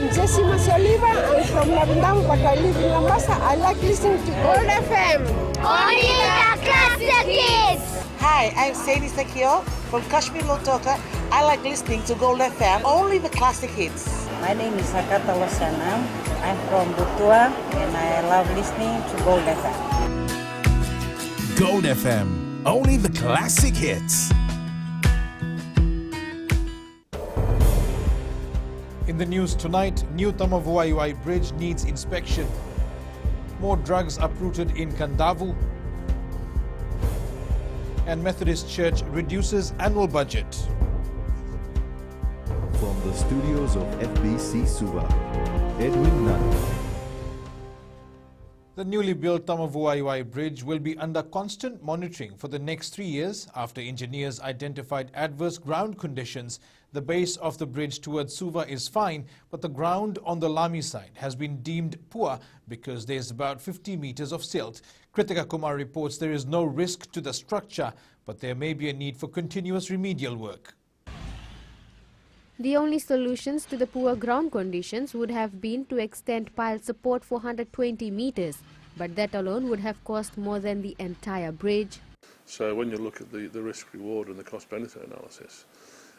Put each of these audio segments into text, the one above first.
I'm Jessie Masioliva. I'm from Labindam, but I live in Mombasa. I like listening to Gold FM. Only the classic hits. Hi, I'm Sadie Sakio from Kashmir Lotoka. I like listening to Gold FM. Only the classic hits. My name is Sakata Losana. I'm from Butua and I love listening to Gold FM. Gold FM. Only the classic hits. In the news tonight, new Tamavuaiwai Bridge needs inspection. More drugs uprooted in Kandahar. And Methodist Church reduces annual budget. From the studios of FBC Suva, Edwin Nunn. The newly built Tamavuaiwai Bridge will be under constant monitoring for the next 3 years after engineers identified adverse ground conditions. The base of the bridge towards Suva is fine, but the ground on the Lami side has been deemed poor because there is about 50 meters of silt. Kritika Kumar reports there is no risk to the structure, but there may be a need for continuous remedial work. The only solutions to the poor ground conditions would have been to extend pile support for 120 meters, but that alone would have cost more than the entire bridge. So when you look at the risk-reward and the cost-benefit analysis,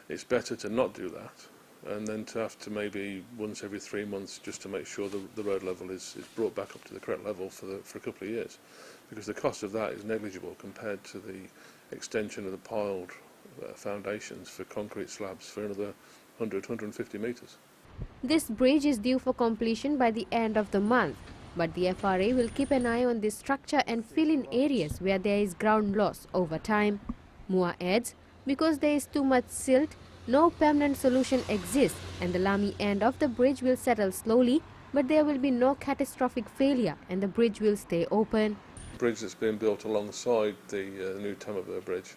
it's better to not do that and then to have to maybe once every 3 months just to make sure the road level is brought back up to the correct level for a couple of years, because the cost of that is negligible compared to the extension of the piled foundations for concrete slabs for another 100-150 metres. This bridge is due for completion by the end of the month, but the FRA will keep an eye on this structure and fill in areas where there is ground loss over time. Mua adds, because there is too much silt, no permanent solution exists and the Lami end of the bridge will settle slowly, but there will be no catastrophic failure and the bridge will stay open. The bridge that's being built alongside the new Tamavuaiwai Bridge,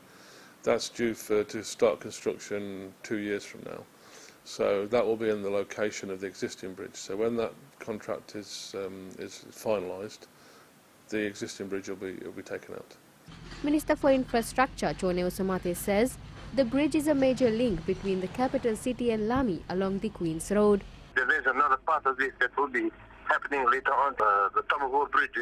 that's due to start construction 2 years from now. So that will be in the location of the existing bridge. So when that contract is finalised, the existing bridge will be taken out. Minister for Infrastructure Chone Osamate says the bridge is a major link between the capital city and Lami along the Queen's Road. There is another part of this that will be happening later on. The Tamavuaiwai Bridge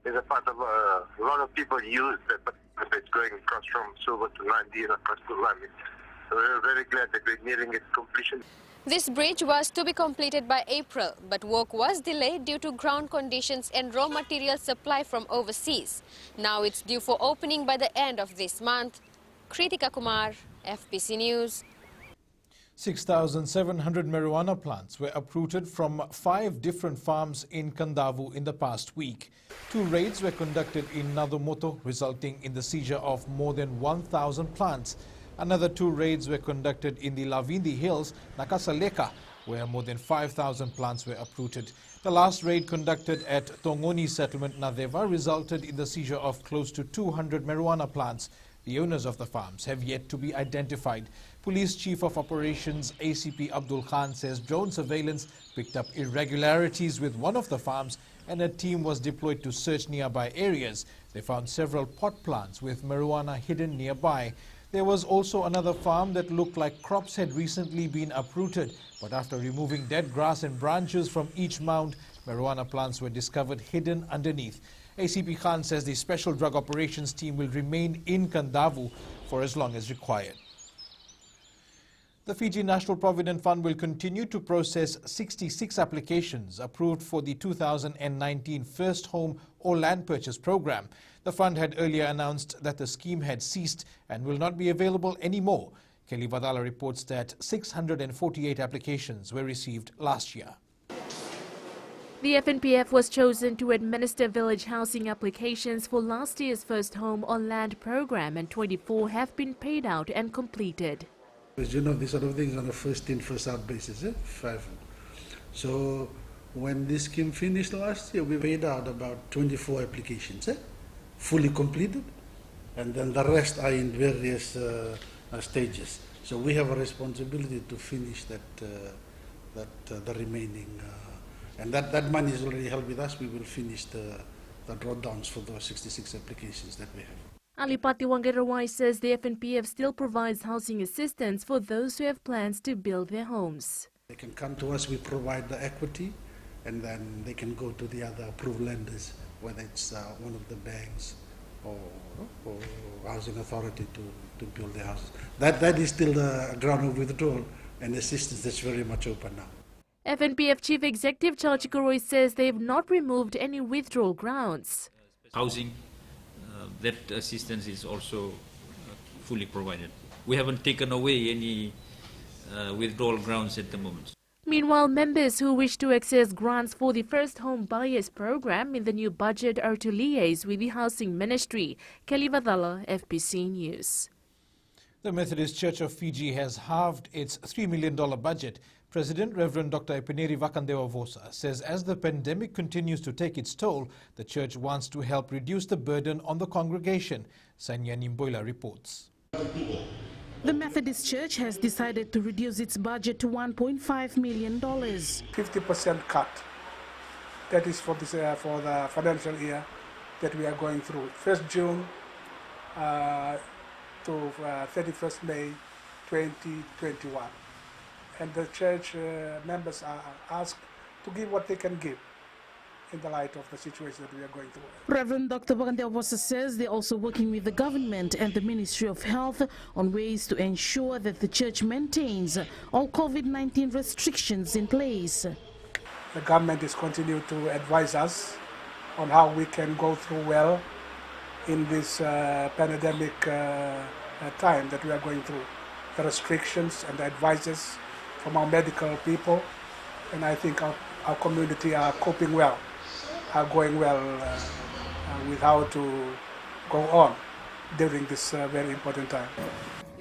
is a part of a lot of people use that, but it's going across from Suva to Nandi and across to Lami. So we're very glad that we're nearing its completion. This bridge was to be completed by April, but work was delayed due to ground conditions and raw material supply from overseas. Now it's due for opening by the end of this month. Kritika Kumar, FBC News. 6,700 marijuana plants were uprooted from 5 different farms in Kandahar in the past week. 2 raids were conducted in Nadomoto, resulting in the seizure of more than 1,000 plants. Another 2 raids were conducted in the Lavindi Hills, Nakasaleka, where more than 5,000 plants were uprooted. The last raid conducted at Tongoni Settlement, Nadeva, resulted in the seizure of close to 200 marijuana plants. The owners of the farms have yet to be identified. Police Chief of Operations ACP Abdul Khan says drone surveillance picked up irregularities with one of the farms and a team was deployed to search nearby areas. They found several pot plants with marijuana hidden nearby. There was also another farm that looked like crops had recently been uprooted, but after removing dead grass and branches from each mound, marijuana plants were discovered hidden underneath. ACP Khan says the Special Drug Operations team will remain in Kandahar for as long as required. The Fiji National Provident Fund will continue to process 66 applications approved for the 2019 First Home or Land Purchase Program. The fund had earlier announced that the scheme had ceased and will not be available anymore. Kelly Vadala reports that 648 applications were received last year. The FNPF was chosen to administer village housing applications for last year's First Home or Land program, and 24 have been paid out and completed. As you know, these sort of things on a first in, first out basis, 5. So when this scheme finished last year, we paid out about 24 applications, fully completed, and then the rest are in various stages. So we have a responsibility to finish the remaining, and that money is already held with us. We will finish the drawdowns for those 66 applications that we have. Alipati Wangerawai says the FNPF still provides housing assistance for those who have plans to build their homes. They can come to us, we provide the equity, and then they can go to the other approved lenders, whether it's one of the banks or housing authority to build their houses. That is still the ground of withdrawal and assistance that's very much open now. FNPF Chief Executive Chalchikoroy says they have not removed any withdrawal grounds. Housing, that assistance is also fully provided. We haven't taken away any withdrawal grounds at the moment. Meanwhile, members who wish to access grants for the First Home Buyers program in the new budget are to liaise with the Housing Ministry. Kelly Vadala, FBC News. The Methodist Church of Fiji has halved its $3 million budget. President Reverend Dr. Ipineri Vakandewa Vosa says as the pandemic continues to take its toll, the church wants to help reduce the burden on the congregation. Sanya Nimboila reports. The Methodist Church has decided to reduce its budget to $1.5 million. 50% cut. That is for the financial year that we are going through. 1st June to 31st May 2021. And the church members are asked to give what they can give in the light of the situation that we are going through. Reverend Dr. Vakandewa says they're also working with the government and the Ministry of Health on ways to ensure that the church maintains all COVID-19 restrictions in place. The government is continuing to advise us on how we can go through well in this pandemic time that we are going through. The restrictions and the advices from our medical people, and I think our community are coping well, are going well with how to go on during this very important time.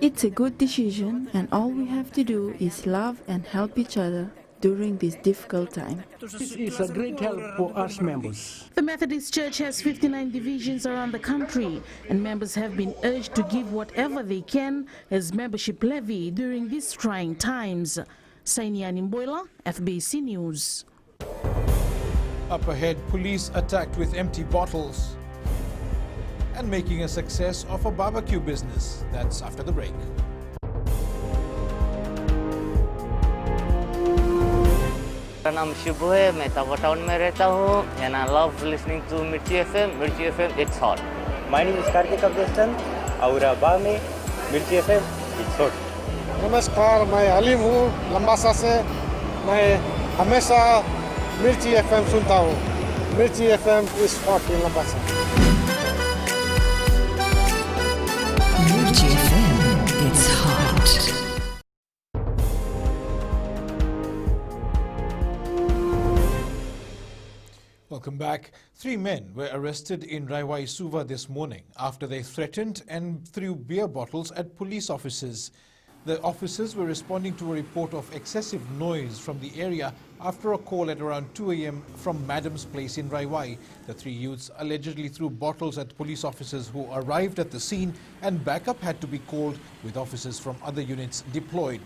It's a good decision, and all we have to do is love and help each other during this difficult time. This is a great help for us members. The Methodist Church has 59 divisions around the country, and members have been urged to give whatever they can as membership levy during these trying times. Sainia Nimboila, FBC News. Up ahead, police attacked with empty bottles and making a success of a barbecue business. That's after the break. मेरा नाम शिबू है मैं तवा town में रहता हूँ and I love listening to Mirchi FM. Mirchi FM, it's hot. My name is Kartik Abdestan. Aura ba में Mirchi FM, it's hot. नमस्कार मैं हलीम हूँ लंबासा से मैं हमेशा मिर्ची FM सुनता हूँ मिर्ची FM is hot in लंबासा Mirchi FM, it's hot. Welcome back. 3 men were arrested in Raiwai Suva this morning after they threatened and threw beer bottles at police officers. The officers were responding to a report of excessive noise from the area after a call at around 2 a.m. from Madam's Place in Raiwai. The 3 youths allegedly threw bottles at police officers who arrived at the scene, and backup had to be called with officers from other units deployed.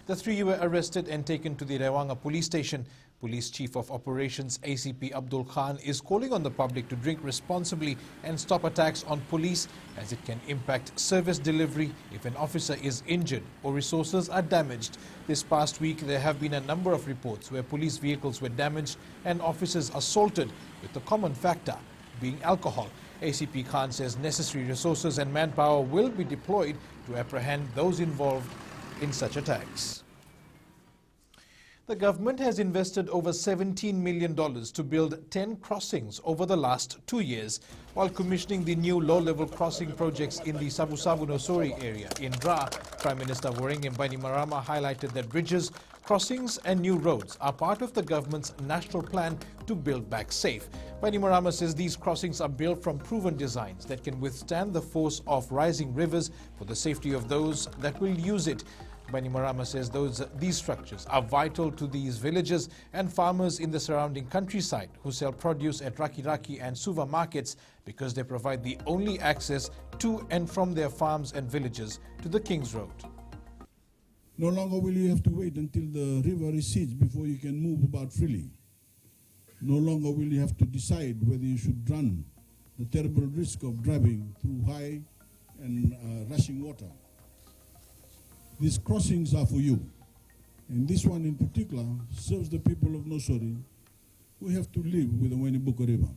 The 3 were arrested and taken to the Rewanga police station. Police Chief of Operations ACP Abdul Khan is calling on the public to drink responsibly and stop attacks on police, as it can impact service delivery if an officer is injured or resources are damaged. This past week there have been a number of reports where police vehicles were damaged and officers assaulted, with the common factor being alcohol. ACP Khan says necessary resources and manpower will be deployed to apprehend those involved in such attacks. The government has invested over $17 million to build 10 crossings over the last 2 years, while commissioning the new low-level crossing projects in the Sabu-Sabu Nosori area. In Dra, Prime Minister Waringin Bainimarama highlighted that bridges, crossings and new roads are part of the government's national plan to build back safe. Bainimarama says these crossings are built from proven designs that can withstand the force of rising rivers for the safety of those that will use it. Bainimarama says these structures are vital to these villages and farmers in the surrounding countryside who sell produce at Raki and Suva markets, because they provide the only access to and from their farms and villages to the King's Road. No longer will you have to wait until the river recedes before you can move about freely. No longer will you have to decide whether you should run the terrible risk of driving through high and rushing water. These crossings are for you. And this one in particular serves the people of Nosori who have to live with the Wenibuka River.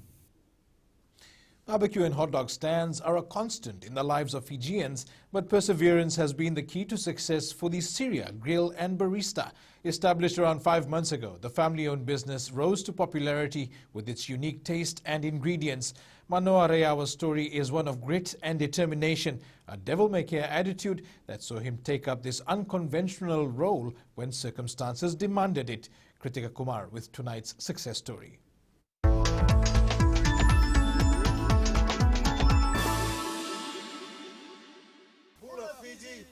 Barbecue and hot dog stands are a constant in the lives of Fijians, but perseverance has been the key to success for the Syria Grill and Barista. Established around 5 months ago, the family-owned business rose to popularity with its unique taste and ingredients. Manoa Reawa's story is one of grit and determination, a devil-may-care attitude that saw him take up this unconventional role when circumstances demanded it. Kritika Kumar with tonight's success story.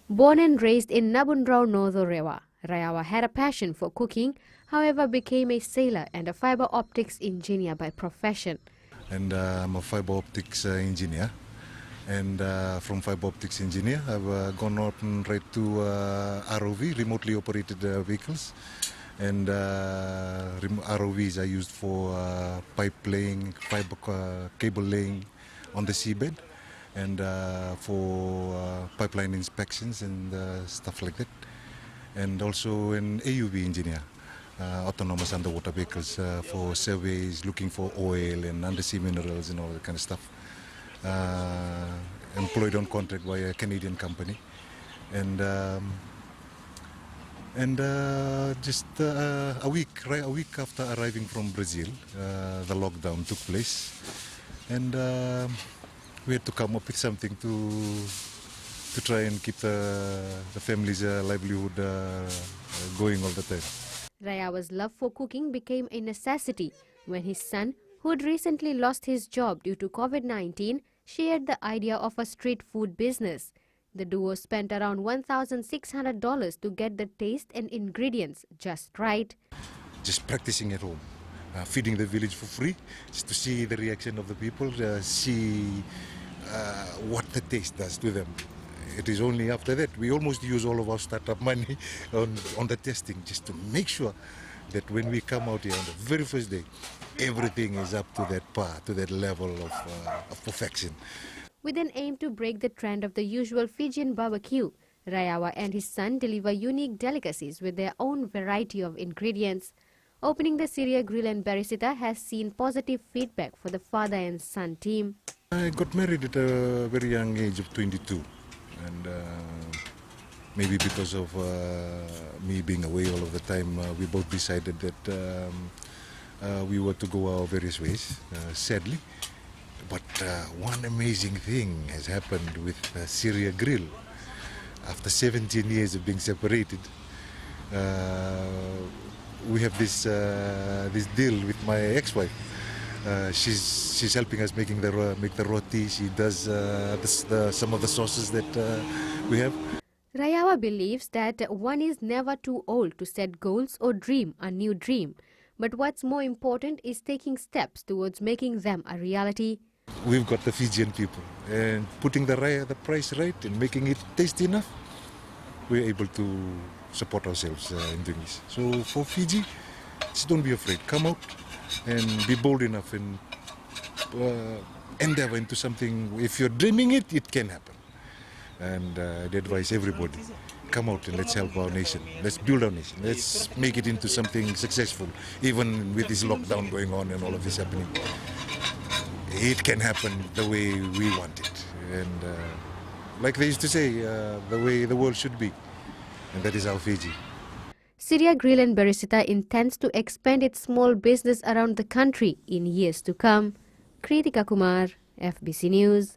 Born and raised in Nabundrau, Nodorewa, Reawa had a passion for cooking, however became a sailor and a fiber optics engineer by profession. And I'm a fiber optics engineer. And from fiber optics engineer, I've gone out and right to ROV, remotely operated vehicles. And ROVs are used for pipe laying, fiber cable laying on the seabed, and for pipeline inspections and stuff like that. And also an AUV engineer, autonomous underwater vehicles for surveys, looking for oil and undersea minerals and all that kind of stuff. Employed on contract by a Canadian company. And just a week after arriving from Brazil, the lockdown took place. And we had to come up with something to try and keep the family's livelihood going all the time. Reawa's love for cooking became a necessity when his son, who had recently lost his job due to COVID-19, shared the idea of a street food business. The duo spent around $1,600 to get the taste and ingredients just right. Just practicing at home, feeding the village for free, just to see the reaction of the people, see what the taste does to them. It is only after that we almost use all of our startup money on the testing, just to make sure that when we come out here on the very first day, everything is up to that par, to that level of perfection. With an aim to break the trend of the usual Fijian barbecue, Reawa and his son deliver unique delicacies with their own variety of ingredients. Opening the Syria Grill and Barista has seen positive feedback for the father and son team. I got married at a very young age of 22, and maybe because of me being away all of the time, we both decided that we were to go our various ways, sadly. But one amazing thing has happened with Syria Grill. After 17 years of being separated, we have this deal with my ex-wife. She's helping us make the roti. She does some of the sauces that we have. Reawa believes that one is never too old to set goals or dream a new dream. But what's more important is taking steps towards making them a reality. We've got the Fijian people, and putting the price right and making it tasty enough, we're able to support ourselves in doing this. So for Fiji, just don't be afraid. Come out and be bold enough and endeavor into something. If you're dreaming it, it can happen. And I'd advise everybody, come out and let's help our nation. Let's build our nation. Let's make it into something successful, even with this lockdown going on and all of this happening. It can happen the way we want it. And like they used to say, the way the world should be. And that is our Fiji. Syria Grill and Barista intends to expand its small business around the country in years to come. Kritika Kumar, FBC News.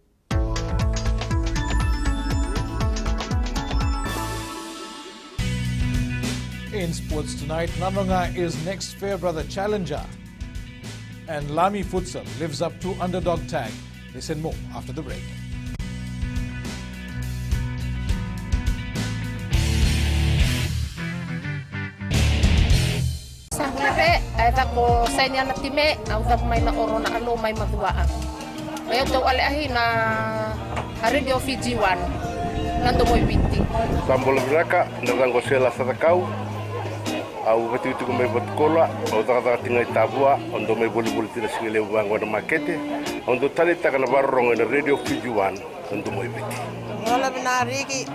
In sports tonight, Namronga is next Fairbrother challenger. And Lami Futsal lives up to underdog tag. This and more after the break. Sanglare, ay tako sa inyo na time, ang may na oro na alo may maduaan. May ito alahi na Radio Fiji 1, nando mo'y binti. Tambol Graka, narango sila sa takau, au katitu ko may batkola, au takataka tingay tabua, ondo may buli-buli tina singile ubango na makete, ondo talita ka na barong na Radio Fiji 1, nando mo'y binti. Wala binariki,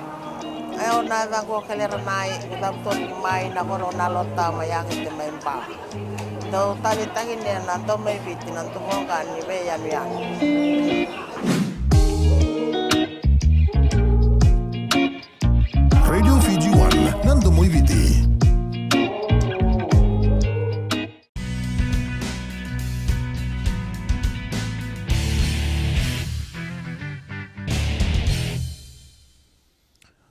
Ayaw na ko kelera mai utam ton mai na corona lota mayangit mai mpa. Do tali tangin na to mai bitin to kan ni be yan yan. Radio Fiji One, Nando Moiviti.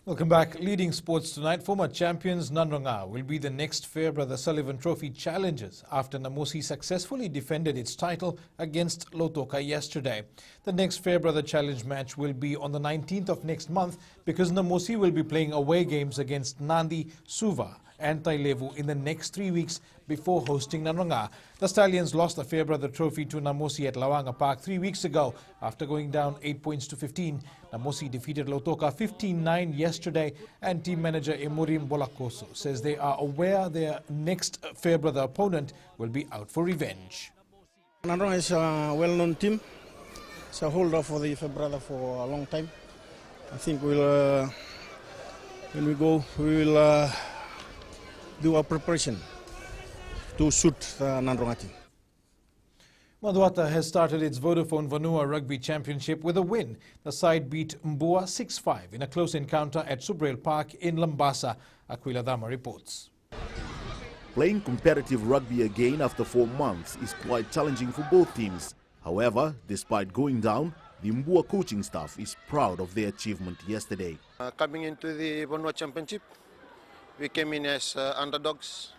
Welcome back. Leading sports tonight, former champions Nanronga will be the next Fairbrother Sullivan Trophy challengers after Namosi successfully defended its title against Lautoka yesterday. The next Fairbrother Challenge match will be on the 19th of next month because Namosi will be playing away games against Nandi, Suva and Tailevu in the next 3 weeks before hosting Nanronga. The Stallions lost the Fairbrother Trophy to Namosi at Lawanga Park 3 weeks ago after going down 8 points to 15. Namosi defeated Lautoka 15-9 yesterday, and team manager Emurim Bolakoso says they are aware their next Fairbrother opponent will be out for revenge. Nanronga is a well-known team. It's a holder for the Fairbrother for a long time. I think we'll when we go, we will do our preparation to suit the Nanronga team. Maduata has started its Vodafone Vanua Rugby Championship with a win. The side beat Mbua 6-5 in a close encounter at Subrail Park in Lambasa. Aquila Dama reports. Playing competitive rugby again after 4 months is quite challenging for both teams. However, despite going down, the Mbua coaching staff is proud of their achievement yesterday. Coming into the Vanua Championship, we came in as underdogs.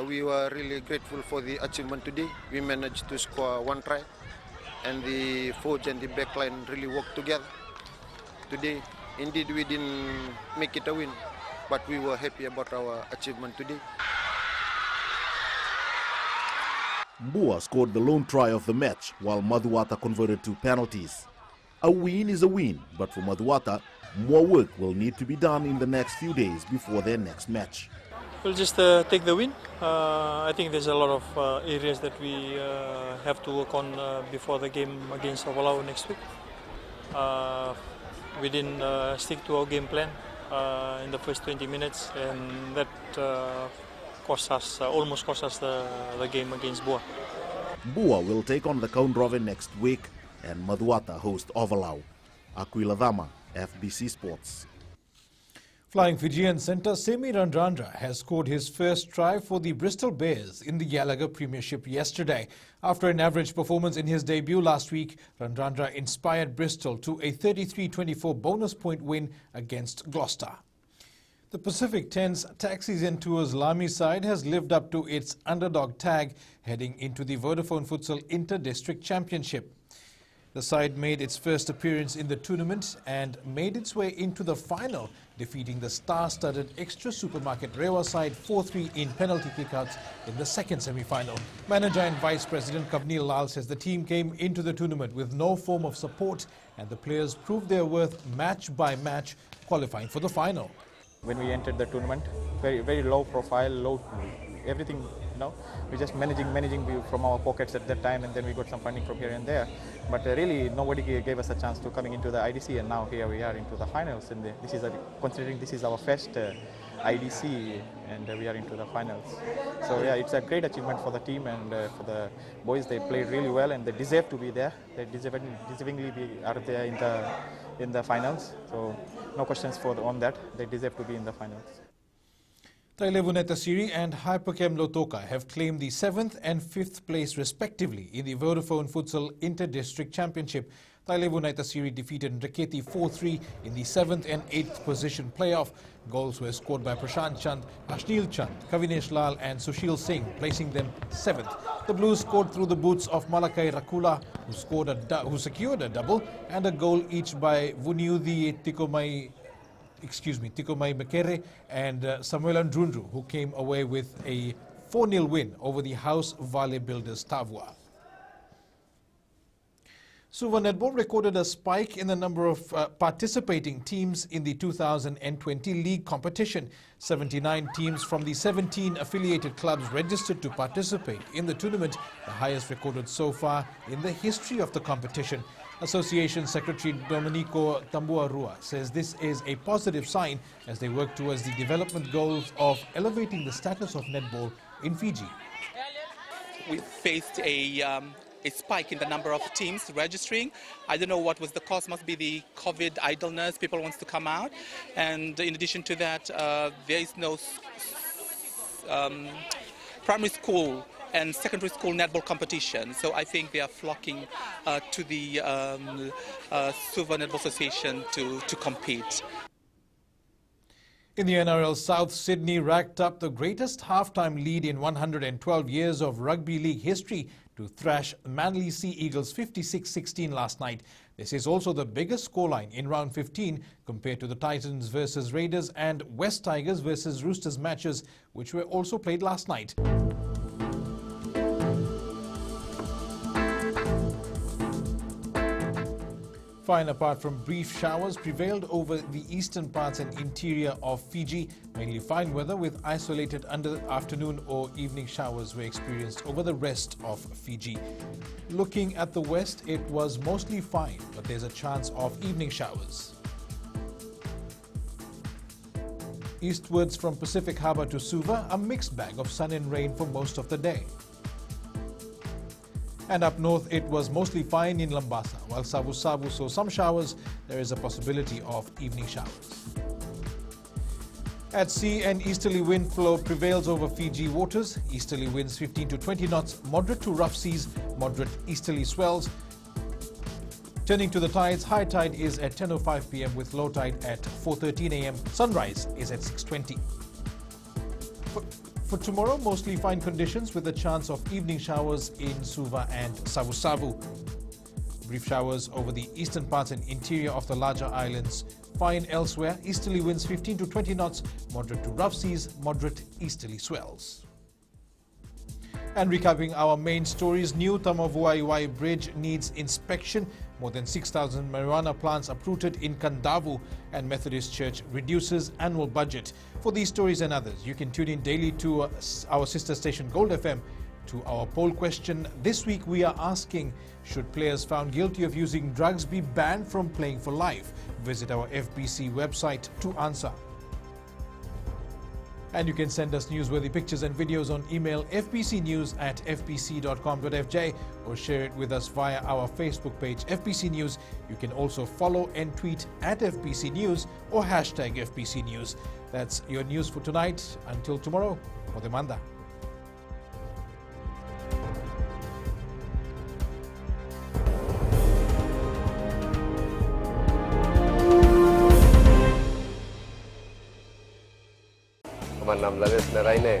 We were really grateful for the achievement today. We managed to score 1 try, and the forwards and the back line really worked together. Today, indeed, we didn't make it a win, but we were happy about our achievement today. Mbua scored the lone try of the match, while Maduata converted 2 penalties. A win is a win, but for Maduata, more work will need to be done in the next few days before their next match. We'll just take the win. I think there's a lot of areas that we have to work on before the game against Walau next week. We didn't stick to our game plan in the first 20 minutes, and that almost cost us the game against Bua. Bua will take on the Kaunroven next week, and Maduata host Ovalau. Aquila Dama, FBC Sports. Flying Fijian centre Semi Randrandra has scored his first try for the Bristol Bears in the Gallagher Premiership yesterday. After an average performance in his debut last week, Randrandra inspired Bristol to a 33-24 bonus point win against Gloucester. The Pacific Tens Taxis and Tours Lamy side has lived up to its underdog tag heading into the Vodafone Futsal Inter-District Championship. The side made its first appearance in the tournament and made its way into the final, defeating the star-studded Extra Supermarket Rewa side 4-3 in penalty kickouts in the second semi-final. Manager and Vice President Kavnil Lal says the team came into the tournament with no form of support, and the players proved their worth match by match, qualifying for the final. When we entered the tournament, very low profile, low everything, you know, we're just managing from our pockets at that time, and then we got some funding from here and there. But really, nobody gave us a chance to coming into the IDC, and now here we are into the finals. And considering this is our first IDC, and we are into the finals. So yeah, it's a great achievement for the team and for the boys. They played really well, and they deserve to be there. They deservingly are there in the finals. So no questions on that. They deserve to be in the finals. Tailevu Netasiri and Hyperchem Lautoka have claimed the 7th and 5th place respectively in the Vodafone Futsal Inter-District Championship. Tailevu Netasiri defeated Reketi 4-3 in the 7th and 8th position playoff. Goals were scored by Prashant Chand, Ashnil Chand, Kavinesh Lal and Sushil Singh, placing them 7th. The Blues scored through the boots of Malakai Rakula, who secured a double, and a goal each by Vuniudi Tikomai Mekere and Samuel Andrundru, who came away with a 4-0 win over the House Vale Builders Tavua. Suva Netball recorded a spike in the number of participating teams in the 2020 league competition. 79 teams from the 17 affiliated clubs registered to participate in the tournament, the highest recorded so far in the history of the competition. Association Secretary Domenico Tambuarua says this is a positive sign as they work towards the development goals of elevating the status of netball in Fiji. We faced a spike in the number of teams registering. I don't know what was the cause. Must be the COVID idleness. People want to come out. And in addition to that, there is no primary school and secondary school netball competition. So I think they are flocking to the Suva Netball Association to compete. In the NRL, South Sydney racked up the greatest halftime lead in 112 years of rugby league history to thrash Manly Sea Eagles 56-16 last night. This is also the biggest scoreline in round 15 compared to the Titans versus Raiders and West Tigers versus Roosters matches, which were also played last night. Fine, apart from brief showers, prevailed over the eastern parts and interior of Fiji. Mainly fine weather with isolated afternoon or evening showers were experienced over the rest of Fiji. Looking at the west, it was mostly fine, but there's a chance of evening showers. Eastwards from Pacific Harbour to Suva, a mixed bag of sun and rain for most of the day. And up north, it was mostly fine in Lambasa, while Savu Savu saw some showers. There is a possibility of evening showers. At sea, an easterly wind flow prevails over Fiji waters. Easterly winds 15 to 20 knots, moderate to rough seas, moderate easterly swells. Turning to the tides, high tide is at 10:05 p.m. with low tide at 4:13 a.m. Sunrise is at 6:20. For tomorrow, mostly fine conditions with a chance of evening showers in Suva and Savu Savu. Brief showers over the eastern parts and interior of the larger islands. Fine elsewhere, easterly winds 15 to 20 knots, moderate to rough seas, moderate easterly swells. And recapping our main stories, new Tamavuaiwai Bridge needs inspection. More than 6,000 marijuana plants uprooted in Kandahar, and Methodist Church reduces annual budget. For these stories and others, you can tune in daily to our sister station Gold FM. To our poll question this week, we are asking, should players found guilty of using drugs be banned from playing for life? Visit our FBC website to answer. And you can send us newsworthy pictures and videos on email fbcnews@fbc.com.fj or share it with us via our Facebook page FBC News. You can also follow and tweet at FBC News or hashtag FBC News. That's your news for tonight. Until tomorrow, Modemanda. नाम ललेश नारायण है।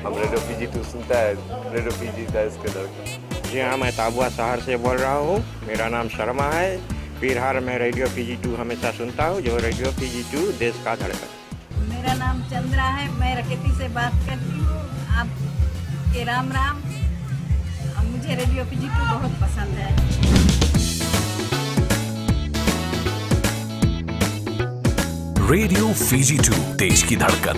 हम radio PG 2 सुनता है, radio PG का इसके लड़का। जी हाँ, मैं ताबुआ शहर से बोल रहा हूँ। मेरा नाम शर्मा है। बिहार में रेडियो पीजी 2 हमेशा सुनता हूँ, जो रेडियो पीजी 2 देश का धड़कन। मेरा नाम चंद्रा है, मैं रकेती से बात करती हूँ। आपके राम राम। मुझे रेडियो पीजी 2 बहुत पसंद है। रेडियो पीजी 2 देश की धड़कन।